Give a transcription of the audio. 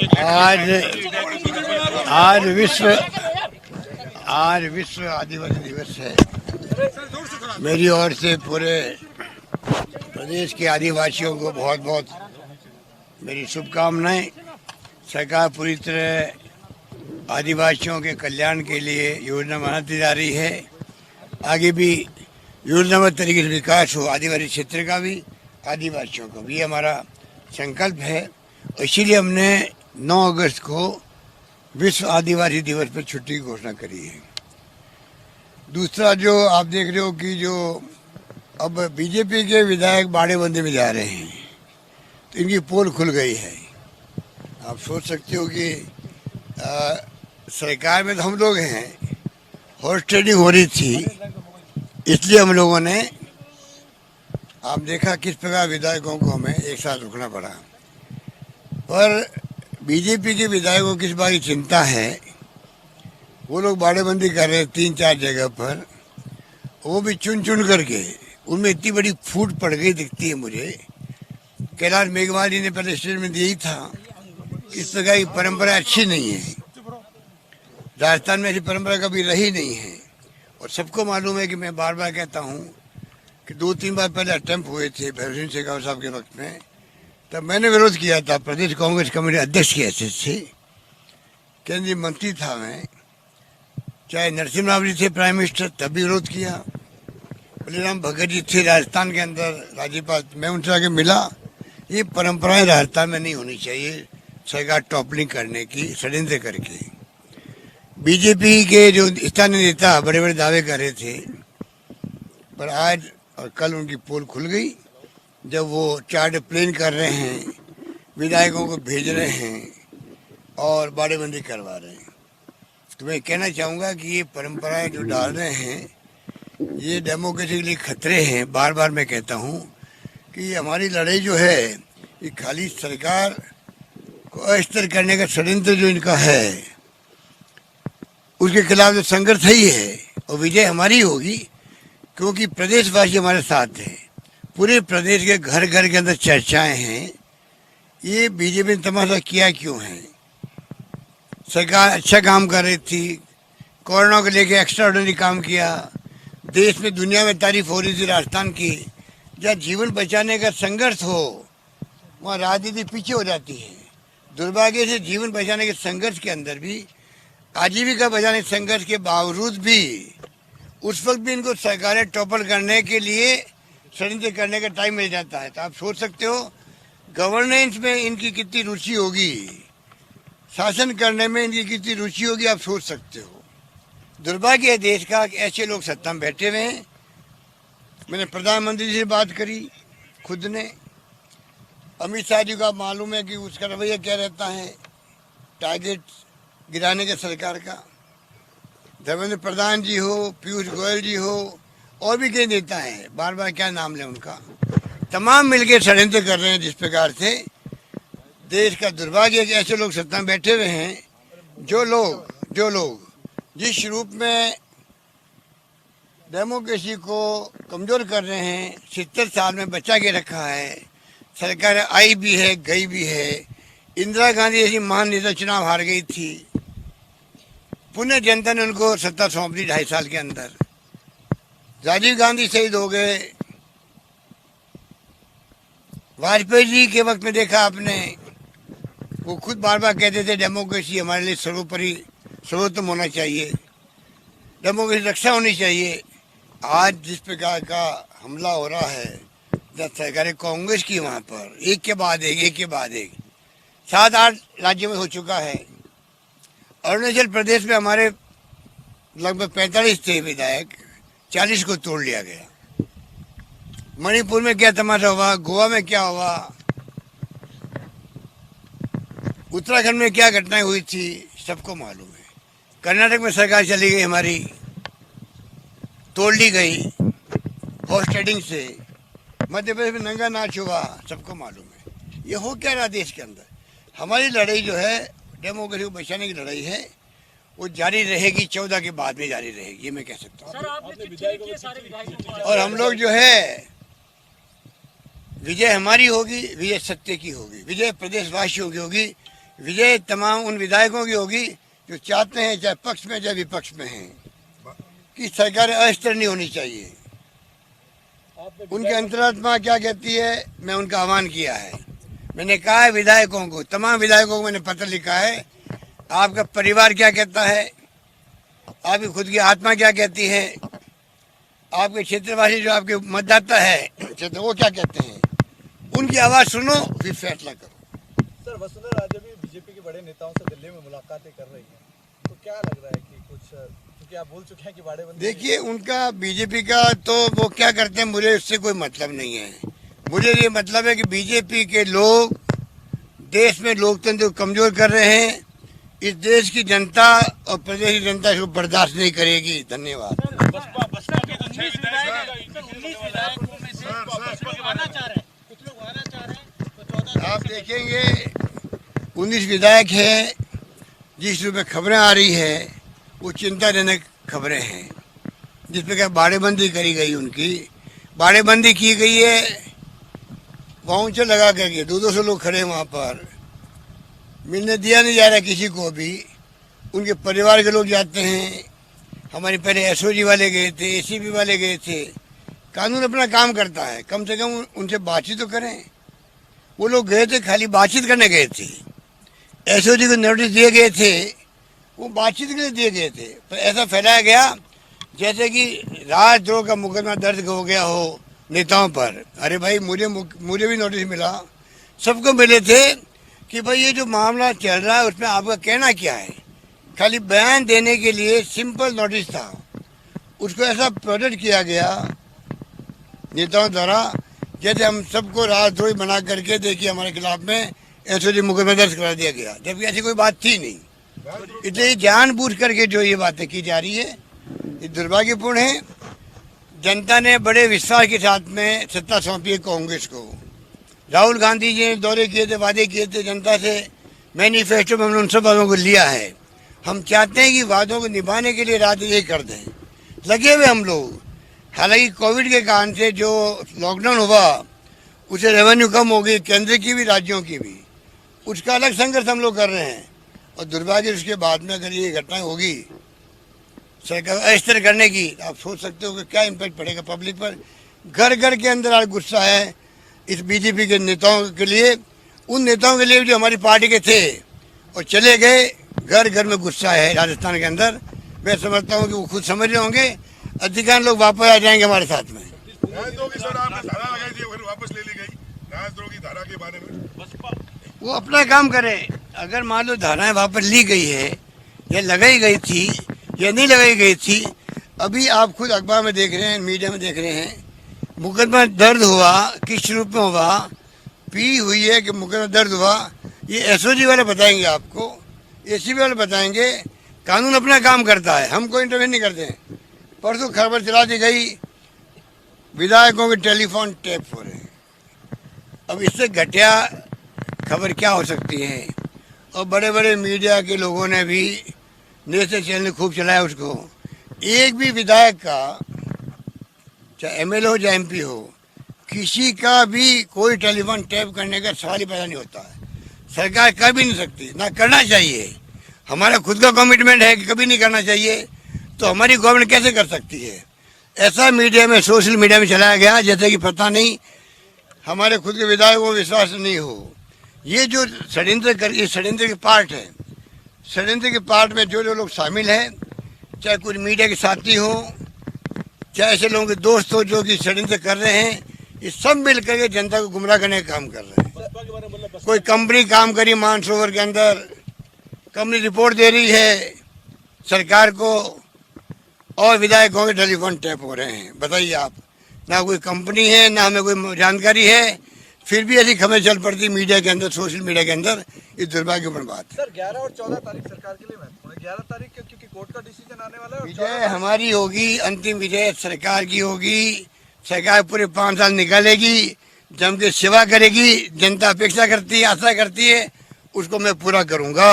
आज आज विश्व आदिवासी दिवस है। मेरी ओर से पूरे प्रदेश के आदिवासियों को बहुत बहुत मेरी शुभकामनाएं। सरकार पूरी तरह आदिवासियों के कल्याण के लिए योजना बनाती जा रही है। आगे भी योजनाबद्ध तरीके से विकास हो, आदिवासी क्षेत्र का भी, आदिवासियों का भी, हमारा संकल्प है। इसीलिए हमने 9 अगस्त को विश्व आदिवासी दिवस पर छुट्टी की घोषणा करी है। दूसरा, जो आप देख रहे हो कि जो अब बीजेपी के विधायक बाड़ेबंदी में जा रहे हैं, तो इनकी पोल खुल गई है। आप सोच सकते हो कि सरकार में तो हम लोग हैं, हॉर्स ट्रेडिंग हो रही थी, इसलिए हम लोगों ने, आप देखा किस प्रकार विधायकों को हमें एक साथ रुकना पड़ा। पर बीजेपी के विधायकों को किस बात की चिंता है, वो लोग बाड़ेबंदी कर रहे हैं 3-4 जगह पर, वो भी चुन चुन करके। उनमें इतनी बड़ी फूट पड़ गई दिखती है मुझे। कैलाश मेघवाल जी ने पहले स्टेटमेंट दिया ही था कि इस प्रकार की परंपरा अच्छी नहीं है। राजस्थान में ऐसी परंपरा कभी रही नहीं है। और सबको मालूम है कि मैं बार बार कहता हूँ कि 2-3 बार पहले अटेम्प्ट हुए थे भैरव सिंह शेखावत साहब के वक्त में, तब मैंने विरोध किया था। प्रदेश कांग्रेस कमेटी अध्यक्ष की हैसियत से, केंद्रीय मंत्री था मैं, चाहे नरसिम्हा राव जी थे प्राइम मिनिस्टर, तब भी विरोध किया। बलिराम भगत जी थे राजस्थान के अंदर राज्यपाल, मैं उनसे आगे मिला। ये परंपराएं राजस्थान में नहीं होनी चाहिए, सरकार टॉपलिंग करने की, षड्यंत्र करके। बीजेपी के जो स्थानीय नेता बड़े बड़े दावे कर रहे थे, पर आज और कल उनकी पोल खुल गई, जब वो चार्ट प्लेन कर रहे हैं, विधायकों को भेज रहे हैं और बाड़ेबंदी करवा रहे हैं। तो मैं कहना चाहूँगा कि ये परंपराएं जो डाल रहे हैं, ये डेमोक्रेसी के लिए खतरे हैं। बार बार मैं कहता हूँ कि हमारी लड़ाई जो है, ये खाली सरकार को अस्थिर करने का षड्यंत्र जो इनका है, उसके खिलाफ जो संघर्ष ही है, और विजय हमारी होगी, क्योंकि प्रदेशवासी हमारे साथ हैं। पूरे प्रदेश के घर घर के अंदर चर्चाएं हैं, ये बीजेपी ने तमाशा किया क्यों है। सरकार अच्छा काम कर रही थी, कोरोना को लेके एक्स्ट्रा ऑर्डिनरी काम किया, देश में दुनिया में तारीफ हो रही थी राजस्थान की। जहाँ जीवन बचाने का संघर्ष हो, वहाँ राजनीति पीछे हो जाती है। दुर्भाग्य से जीवन बचाने के संघर्ष के अंदर भी, आजीविका बचाने के संघर्ष के बावजूद भी, उस वक्त भी इनको सरकारें टॉपल करने के लिए षड्यंत्र करने का टाइम मिल जाता है। तो आप सोच सकते हो गवर्नेंस में इनकी कितनी रुचि होगी, शासन करने में इनकी कितनी रुचि होगी, आप सोच सकते हो। दुर्भाग्य है देश का कि ऐसे लोग सत्ता में बैठे हुए हैं। मैंने प्रधानमंत्री जी से बात करी खुद ने। अमित शाह जी का मालूम है कि उसका रवैया क्या रहता है, टारगेट गिराने के सरकार का। धर्मेंद्र प्रधान जी हो, पीयूष गोयल जी हो, और भी कई नेता हैं, बार बार क्या नाम लें उनका, तमाम मिलकर षड्यंत्र कर रहे हैं। जिस प्रकार से देश का दुर्भाग्य है कि ऐसे लोग सत्ता में बैठे हुए हैं, जो लोग जिस रूप में डेमोक्रेसी को कमजोर कर रहे हैं, 70 साल में बचा के रखा है। सरकार आई भी है, गई भी है। इंदिरा गांधी जैसी महान नेता चुनाव हार गई थी, पुनः जनता ने उनको सत्ता सौंप दी 2.5 साल के अंदर। राजीव गांधी शहीद हो गए। वाजपेयी जी के वक्त में देखा आपने, वो खुद बार बार कहते थे डेमोक्रेसी हमारे लिए सर्वोपरि, सर्वोत्तम होना चाहिए, डेमोक्रेसी रक्षा होनी चाहिए। आज जिस प्रकार का हमला हो रहा है, जब सरकारें कांग्रेस की, वहाँ पर एक के बाद एक 7-8 राज्यों में हो चुका है। अरुणाचल प्रदेश में हमारे लगभग 45 थे विधायक, 40 को तोड़ लिया गया। मणिपुर में क्या तमाशा हुआ, गोवा में क्या हुआ, उत्तराखंड में क्या घटनाएं हुई थी, सबको मालूम है। कर्नाटक में सरकार चली गई हमारी, तोड़ ली गई हॉर्स ट्रेडिंग से। मध्य प्रदेश में नंगा नाच हुआ, सबको मालूम है। ये हो क्या रहा देश के अंदर। हमारी लड़ाई जो है, डेमोक्रेसी को बचाने की लड़ाई है, वो जारी रहेगी, 14 के बाद में जारी रहेगी, ये मैं कह सकता हूँ। और हम लोग जो है, विजय हमारी होगी, विजय सत्य की होगी, विजय प्रदेशवासियों की होगी, विजय तमाम उन विधायकों की होगी जो चाहते हैं, चाहे पक्ष में चाहे विपक्ष में हैं, कि सरकार अस्थिर नहीं होनी चाहिए। उनकी अंतरात्मा क्या कहती है, मैं उनका आह्वान किया है। मैंने कहा है विधायकों को, तमाम विधायकों को मैंने पत्र लिखा है, आपका परिवार क्या कहता है, आपकी खुद की आत्मा क्या कहती है, आपके क्षेत्रवासी जो आपके मतदाता है क्षेत्र वो क्या कहते हैं, उनकी आवाज़ सुनो फिर फैसला करो। सर, वसुंधरा राजे भी बीजेपी के बड़े नेताओं से दिल्ली में मुलाकातें कर रही हैं, तो क्या लग रहा है कि कुछ, क्योंकि आप बोल चुके हैं कि बाड़ेबंदी। देखिए, उनका बीजेपी का तो वो क्या करते हैं मुझे इससे कोई मतलब नहीं है। मुझे ये मतलब है कि बीजेपी के लोग देश में लोकतंत्र को कमजोर कर रहे हैं। इस देश की जनता और प्रदेश की जनता इसको बर्दाश्त नहीं करेगी। धन्यवाद। आप देखेंगे 19 विधायक हैं, जिस रूप में खबरें आ रही है वो चिंताजनक खबरें हैं, जिसमें क्या बाड़ेबंदी करी गई, उनकी बाड़ेबंदी की गई है, वाउचर लगा करके 200 लोग खड़े वहाँ पर, मिलने दिया नहीं जा रहा किसी को भी। उनके परिवार के लोग जाते हैं, हमारे पहले एसओजी वाले गए थे, एसीबी वाले गए थे। कानून अपना काम करता है, कम से कम उनसे बातचीत तो करें। वो लोग गए थे खाली बातचीत करने गए थे, एसओजी को नोटिस दिए गए थे, वो बातचीत के लिए दिए गए थे। पर ऐसा फैलाया गया जैसे कि राजद्रोह का मुकदमा दर्ज हो गया हो नेताओं पर। अरे भाई, मुझे भी नोटिस मिला, सबको मिले थे कि भाई ये जो मामला चल रहा है उसमें आपका कहना क्या है। खाली बयान देने के लिए सिंपल नोटिस था, उसको ऐसा प्रोजेक्ट किया गया नेताओं द्वारा जैसे हम सबको राजद्रोही बना करके देखिए हमारे खिलाफ में एसओजी मुकदमा दर्ज करा दिया गया, जबकि ऐसी कोई बात थी नहीं। इसलिए जानबूझ करके जो ये बातें की जा रही है ये दुर्भाग्यपूर्ण है। जनता ने बड़े विश्वास के साथ में सत्ता सौंपी है कांग्रेस को। राहुल गांधी जी ने दौरे किए थे, वादे किए थे जनता से, मैनिफेस्टो में हमने उन सब वादों को लिया है। हम चाहते हैं कि वादों को निभाने के लिए राजनीति कर दें, लगे हुए हम लोग। हालांकि कोविड के कारण से जो लॉकडाउन हुआ उससे रेवेन्यू कम हो गई, केंद्र की भी राज्यों की भी, उसका अलग संघर्ष हम लोग कर रहे हैं। और दुर्भाग्य उसके बाद में अगर ये घटना होगी सरकार अस्थिर करने की, आप सोच सकते हो कि क्या इम्पैक्ट पड़ेगा पब्लिक पर। घर घर के अंदर आज गुस्सा है इस बीजेपी के नेताओं के लिए, उन नेताओं के लिए जो हमारी पार्टी के थे और चले गए। घर घर में गुस्सा है राजस्थान के अंदर। मैं समझता हूँ कि वो खुद समझ रहे होंगे, अधिकांश लोग वापस आ जाएंगे हमारे साथ में। राजद्रोह की सर आपने धारा लगाई थी, फिर वापस ले ली गई। राजद्रोह की धारा के बारे में वो अपना काम करे। अगर मान लो धाराएं वापस ली गई है या लगाई गई थी या नहीं लगाई गई थी, अभी आप खुद अखबार में देख रहे हैं, मीडिया में देख रहे हैं, मुकदमा दर्ज हुआ किस रूप में हुआ, पी हुई है कि मुकदमा दर्ज हुआ, ये एसओजी वाले बताएंगे आपको, एसीबी वाले बताएंगे। कानून अपना काम करता है, हम कोई इंटरवेंशन नहीं करते हैं। परसों खबर चला दी गई विधायकों के टेलीफोन टैप हो रहे हैं। अब इससे घटिया खबर क्या हो सकती है। और बड़े बड़े मीडिया के लोगों ने भी, नेशनल चैनल ने खूब चलाया उसको। एक भी विधायक का, चाहे एमएलए हो चाहे एमपी हो, किसी का भी कोई टेलीफोन टैप करने का सवाल ही पैदा नहीं होता है। सरकार कर भी नहीं सकती, ना करना चाहिए। हमारा खुद का कमिटमेंट है कि कभी नहीं करना चाहिए, तो हमारी गवर्नमेंट कैसे कर सकती है। ऐसा मीडिया में, सोशल मीडिया में चलाया गया जैसे कि पता नहीं हमारे खुद के विधायकों को विश्वास नहीं हो। ये जो षड्यंत्र ये षड्यंत्र के पार्ट है। षड्यंत्र के पार्ट में जो लोग शामिल हैं, चाहे कुछ मीडिया के साथी हो, चाहे ऐसे लोगों के दोस्त हो जो कि षड्यंत्र कर रहे हैं, ये सब मिल करके जनता को गुमराह करने का काम कर रहे हैं। कोई कंपनी काम करी मानसरोवर के अंदर, कंपनी रिपोर्ट दे रही है सरकार को और विधायकों के टेलीफोन टैप हो रहे हैं। बताइए आप, ना कोई कंपनी है ना हमें कोई जानकारी है, फिर भी ऐसी खबरें चल पड़ती मीडिया के अंदर, सोशल मीडिया के अंदर। ये दुर्भाग्यपूर्ण बात है। सर, 11 और 14 तारीख सरकार के लिए महत्वपूर्ण है। 11 तारीख क्योंकि कोर्ट का डिसीजन आने वाला है। विजय हमारी होगी, अंतिम विजय सरकार की होगी। सरकार पूरे 5 साल निकालेगी, जम के सेवा करेगी। जनता अपेक्षा करती है, आशा करती है, उसको मैं पूरा करूंगा।